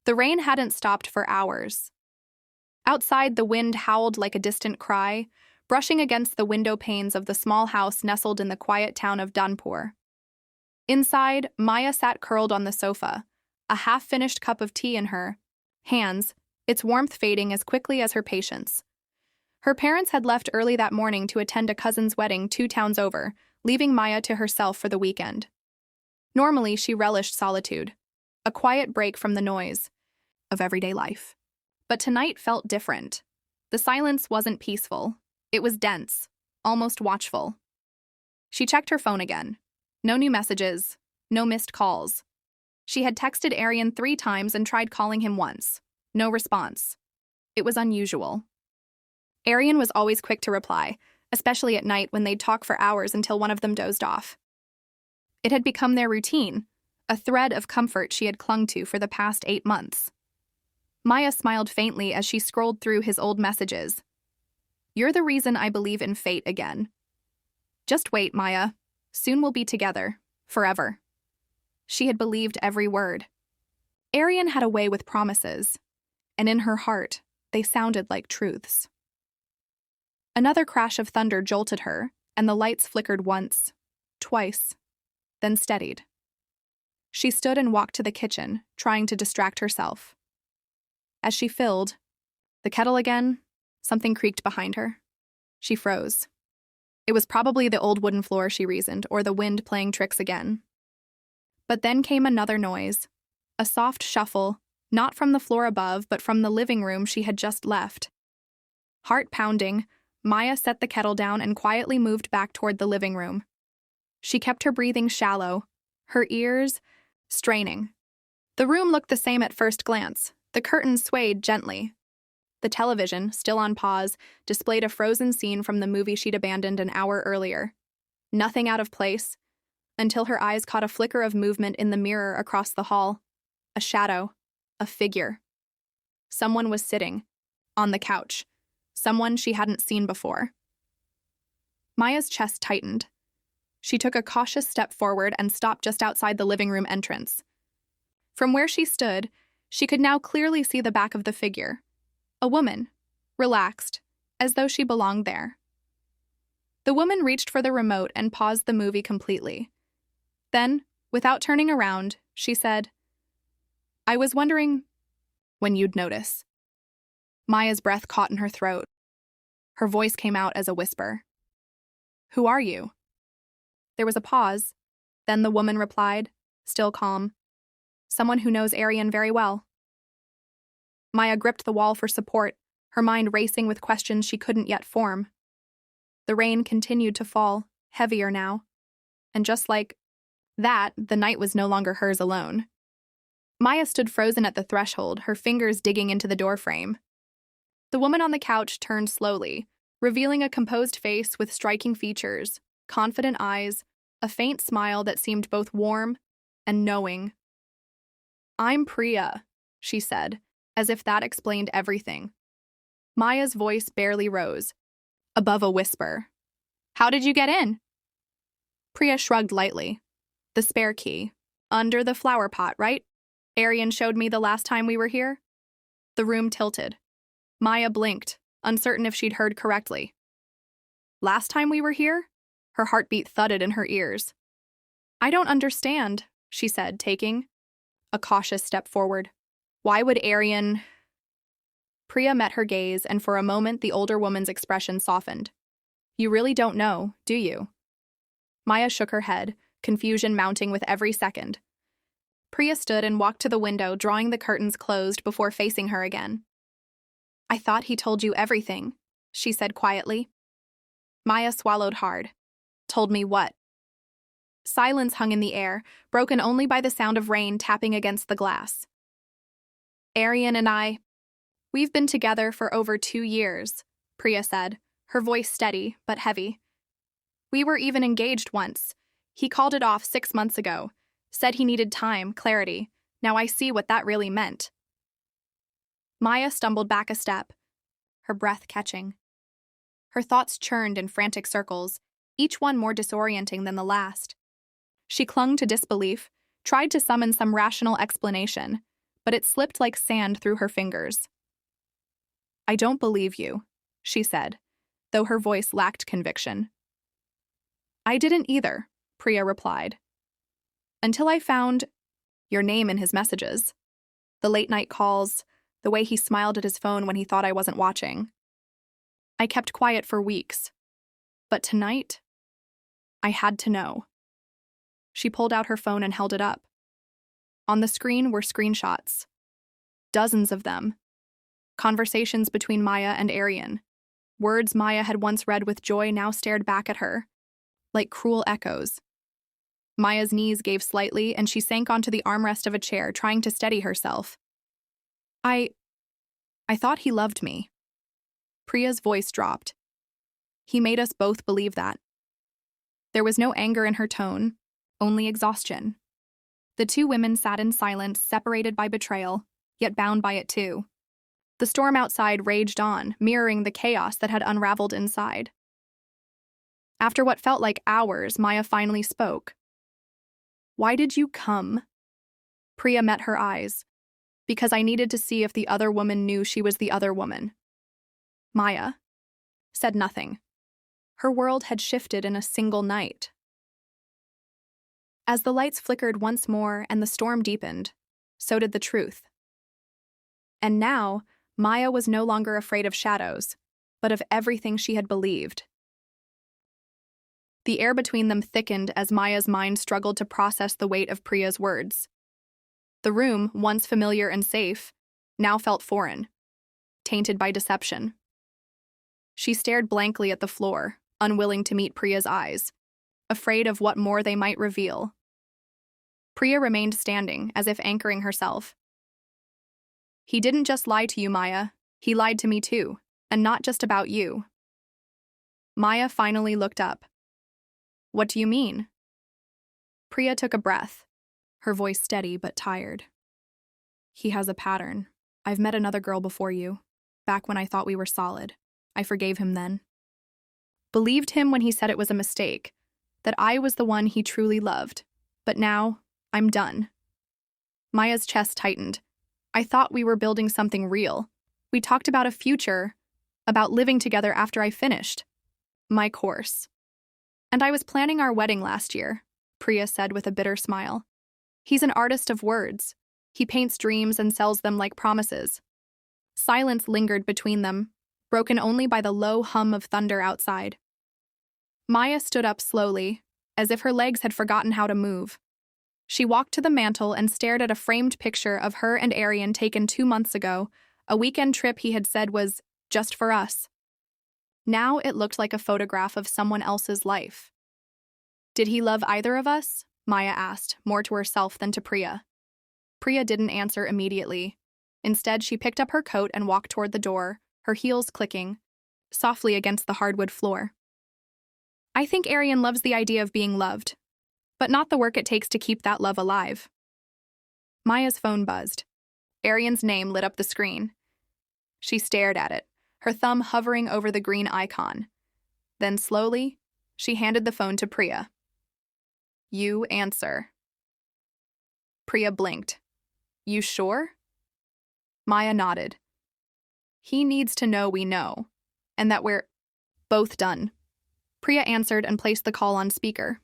The rain hadn't stopped for hours. Outside, the wind howled like a distant cry, brushing against the window panes of the small house nestled in the quiet town of Dhanpur. Inside, Maya sat curled on the sofa, a half-finished cup of tea in her hands, its warmth fading as quickly as her patience. Her parents had left early that morning to attend a cousin's wedding 2 towns over, leaving Maya to herself for the weekend. Normally, she relished solitude, a quiet break from the noise of everyday life. But tonight felt different. The silence wasn't peaceful. It was dense, almost watchful. She checked her phone again. No new messages, no missed calls. She had texted Aryan 3 times and tried calling him once. No response. It was unusual. Aryan was always quick to reply, especially at night when they'd talk for hours until one of them dozed off. It had become their routine, a thread of comfort she had clung to for the past 8 months. Maya smiled faintly as she scrolled through his old messages. "You're the reason I believe in fate again. Just wait, Maya. Soon we'll be together. Forever." She had believed every word. Aryan had a way with promises, and in her heart, they sounded like truths. Another crash of thunder jolted her, and the lights flickered once, twice, then steadied. She stood and walked to the kitchen, trying to distract herself. As she filled the kettle again, something creaked behind her. She froze. It was probably the old wooden floor, she reasoned, or the wind playing tricks again. But then came another noise, a soft shuffle, not from the floor above, but from the living room she had just left. Heart pounding, Maya set the kettle down and quietly moved back toward the living room. She kept her breathing shallow, her ears straining. The room looked the same at first glance. The curtains swayed gently. The television, still on pause, displayed a frozen scene from the movie she'd abandoned an hour earlier. Nothing out of place, until her eyes caught a flicker of movement in the mirror across the hall. A shadow, a figure. Someone was sitting on the couch, someone she hadn't seen before. Maya's chest tightened. She took a cautious step forward and stopped just outside the living room entrance. From where she stood, she could now clearly see the back of the figure. A woman, relaxed, as though she belonged there. The woman reached for the remote and paused the movie completely. Then, without turning around, she said, "I was wondering when you'd notice." Maya's breath caught in her throat. Her voice came out as a whisper. "Who are you?" There was a pause. Then the woman replied, still calm, "Someone who knows Aryan very well." Maya gripped the wall for support, her mind racing with questions she couldn't yet form. The rain continued to fall, heavier now. And just like that, the night was no longer hers alone. Maya stood frozen at the threshold, her fingers digging into the doorframe. The woman on the couch turned slowly, revealing a composed face with striking features, confident eyes, a faint smile that seemed both warm and knowing. "I'm Priya," she said, as if that explained everything. Maya's voice barely rose, above a whisper. "How did you get in?" Priya shrugged lightly. "The spare key. Under the flower pot, right? Aryan showed me the last time we were here." The room tilted. Maya blinked, uncertain if she'd heard correctly. "Last time we were here?" Her heartbeat thudded in her ears. "I don't understand," she said, taking a cautious step forward. "Why would Aryan—" Priya met her gaze, and for a moment the older woman's expression softened. "You really don't know, do you?" Maya shook her head, confusion mounting with every second. Priya stood and walked to the window, drawing the curtains closed before facing her again. "I thought he told you everything," she said quietly. Maya swallowed hard. "Told me what?" Silence hung in the air, broken only by the sound of rain tapping against the glass. "Aryan and we've been together for over 2 years, Priya said, her voice steady but heavy. "We were even engaged once. He called it off 6 months ago, said he needed time, clarity. Now I see what that really meant." Maya stumbled back a step, her breath catching. Her thoughts churned in frantic circles, each one more disorienting than the last. She clung to disbelief, tried to summon some rational explanation, but it slipped like sand through her fingers. "I don't believe you," she said, though her voice lacked conviction. "I didn't either," Priya replied. "Until I found your name in his messages. The late-night calls, the way he smiled at his phone when he thought I wasn't watching. I kept quiet for weeks. But tonight, I had to know." She pulled out her phone and held it up. On the screen were screenshots. Dozens of them. Conversations between Maya and Aryan. Words Maya had once read with joy now stared back at her, like cruel echoes. Maya's knees gave slightly, and she sank onto the armrest of a chair, trying to steady herself. I thought he loved me." Priya's voice dropped. "He made us both believe that." There was no anger in her tone, only exhaustion. The two women sat in silence, separated by betrayal, yet bound by it too. The storm outside raged on, mirroring the chaos that had unraveled inside. After what felt like hours, Maya finally spoke. "Why did you come?" Priya met her eyes. "Because I needed to see if the other woman knew she was the other woman." Maya said nothing. Her world had shifted in a single night. As the lights flickered once more and the storm deepened, so did the truth. And now, Maya was no longer afraid of shadows, but of everything she had believed. The air between them thickened as Maya's mind struggled to process the weight of Priya's words. The room, once familiar and safe, now felt foreign, tainted by deception. She stared blankly at the floor, unwilling to meet Priya's eyes, afraid of what more they might reveal. Priya remained standing, as if anchoring herself. "He didn't just lie to you, Maya. He lied to me too, and not just about you." Maya finally looked up. "What do you mean?" Priya took a breath, her voice steady but tired. "He has a pattern. I've met another girl before you, back when I thought we were solid. I forgave him then. Believed him when he said it was a mistake, that I was the one he truly loved. But now, I'm done." Maya's chest tightened. "I thought we were building something real. We talked about a future, about living together after I finished my course. And I was planning our wedding last year," Priya said with a bitter smile. "He's an artist of words. He paints dreams and sells them like promises." Silence lingered between them, broken only by the low hum of thunder outside. Maya stood up slowly, as if her legs had forgotten how to move. She walked to the mantel and stared at a framed picture of her and Aryan taken 2 months ago, a weekend trip he had said was just for us. Now it looked like a photograph of someone else's life. "Did he love either of us?" Maya asked, more to herself than to Priya. Priya didn't answer immediately. Instead, she picked up her coat and walked toward the door, her heels clicking softly against the hardwood floor. "I think Aryan loves the idea of being loved, but not the work it takes to keep that love alive." Maya's phone buzzed. Aryan's name lit up the screen. She stared at it, her thumb hovering over the green icon. Then slowly, she handed the phone to Priya. "You answer." Priya blinked. "You sure?" Maya nodded. "He needs to know we know, and that we're both done." Priya answered and placed the call on speaker.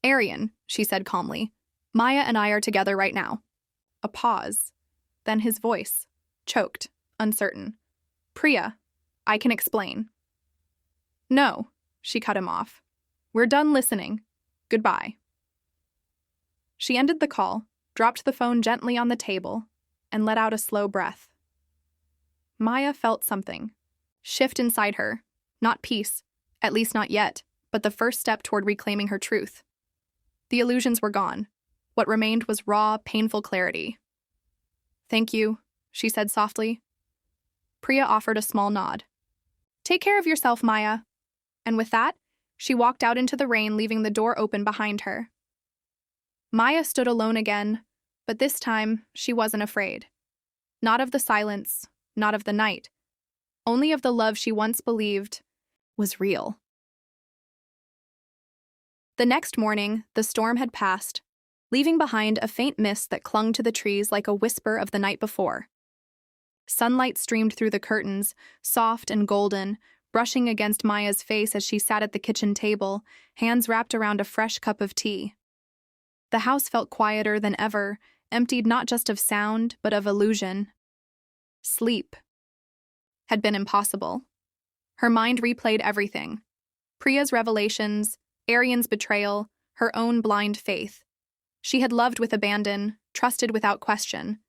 "Aryan," she said calmly, "Maya and I are together right now." A pause. Then his voice, choked, uncertain. "Priya, I can explain." "No," she cut him off. "We're done listening. Goodbye." She ended the call, dropped the phone gently on the table, and let out a slow breath. Maya felt something shift inside her, not peace, at least not yet, but the first step toward reclaiming her truth. The illusions were gone. What remained was raw, painful clarity. "Thank you," she said softly. Priya offered a small nod. "Take care of yourself, Maya." And with that, she walked out into the rain, leaving the door open behind her. Maya stood alone again, but this time she wasn't afraid. Not of the silence, not of the night, only of the love she once believed was real. The next morning, the storm had passed, leaving behind a faint mist that clung to the trees like a whisper of the night before. Sunlight streamed through the curtains, soft and golden, brushing against Maya's face as she sat at the kitchen table, hands wrapped around a fresh cup of tea. The house felt quieter than ever, emptied not just of sound, but of illusion. Sleep had been impossible. Her mind replayed everything. Priya's revelations, Aryan's betrayal, her own blind faith. She had loved with abandon, trusted without question.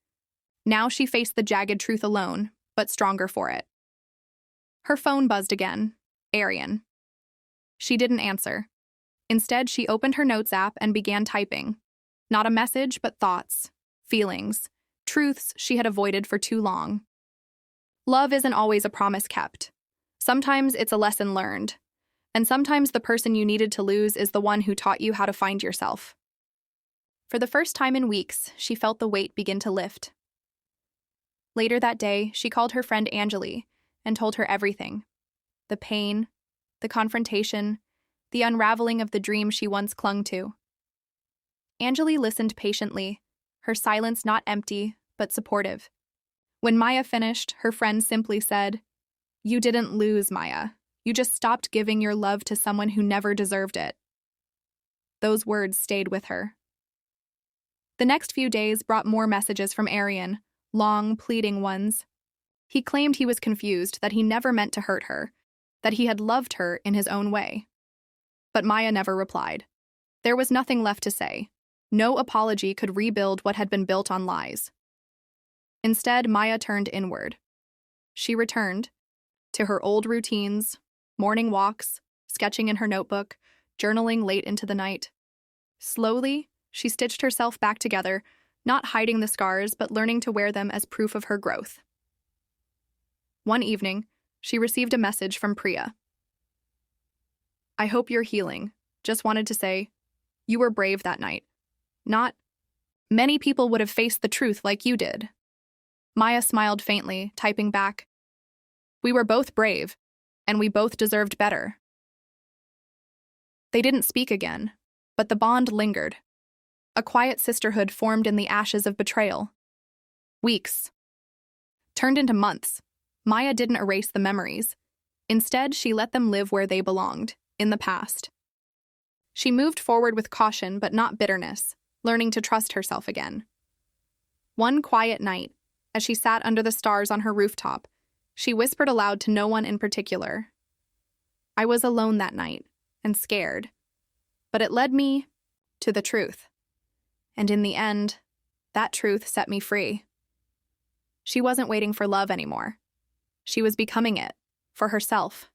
Now she faced the jagged truth alone, but stronger for it. Her phone buzzed again. Aryan. She didn't answer. Instead, she opened her notes app and began typing. Not a message, but thoughts, feelings, truths she had avoided for too long. Love isn't always a promise kept. Sometimes it's a lesson learned. And sometimes the person you needed to lose is the one who taught you how to find yourself. For the first time in weeks, she felt the weight begin to lift. Later that day, she called her friend Anjali and told her everything. The pain, the confrontation, the unraveling of the dream she once clung to. Anjali listened patiently, her silence not empty, but supportive. When Maya finished, her friend simply said, "You didn't lose, Maya. You just stopped giving your love to someone who never deserved it." Those words stayed with her. The next few days brought more messages from Aryan, long, pleading ones. He claimed he was confused, that he never meant to hurt her, that he had loved her in his own way. But Maya never replied. There was nothing left to say. No apology could rebuild what had been built on lies. Instead, Maya turned inward. She returned to her old routines, morning walks, sketching in her notebook, journaling late into the night. Slowly, she stitched herself back together, not hiding the scars, but learning to wear them as proof of her growth. One evening, she received a message from Priya. "I hope you're healing. Just wanted to say, you were brave that night. Not many people would have faced the truth like you did." Maya smiled faintly, typing back, "We were both brave, and we both deserved better." They didn't speak again, but the bond lingered. A quiet sisterhood formed in the ashes of betrayal. Weeks turned into months. Maya didn't erase the memories. Instead, she let them live where they belonged, in the past. She moved forward with caution but not bitterness, learning to trust herself again. One quiet night, as she sat under the stars on her rooftop, she whispered aloud to no one in particular. "I was alone that night, and scared. But it led me to the truth. And in the end, that truth set me free." She wasn't waiting for love anymore. She was becoming it, for herself.